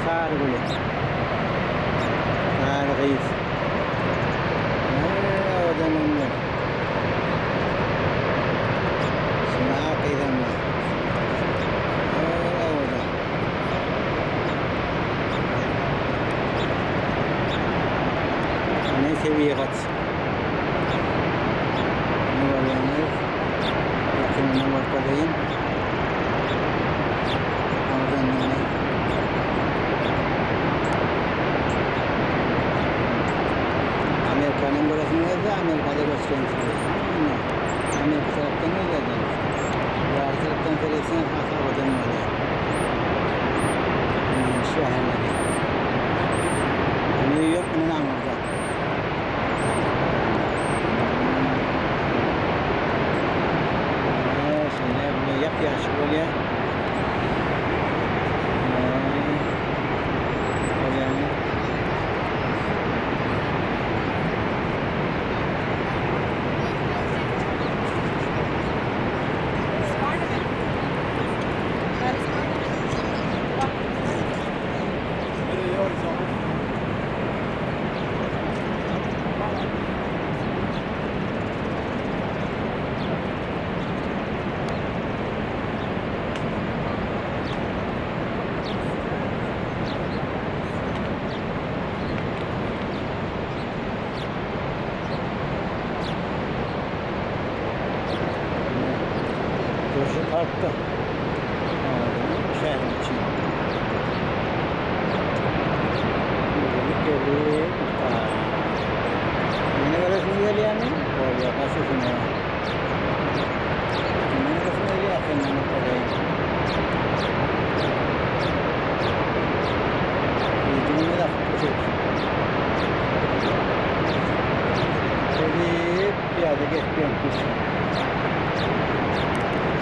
Kargılı. Kargıyız. O dönemler. Şimdi hakikaten var. Orada. Ne seviye kaç? Ne var yani? Yakınına bakayım. Oradan ne? Amerika'nın burası nerede? Amerika'da göstermişler. Amerika taraftan öyle demiş. Diğer taraftan söylesene Avrupa'dan öyle. Şu halde. New York mu lan orada? Şimdi bunu yap ya şu böyle. Burası parkta. Şehrin içinde. Böyle geliyor. Yine arasını geliyor mi? Oraya basıyorsun ya. Yine arasını geliyor. Efendim ortadayım. Yüzümü de tutacak. Şöyle bir yerde geçmiyorum.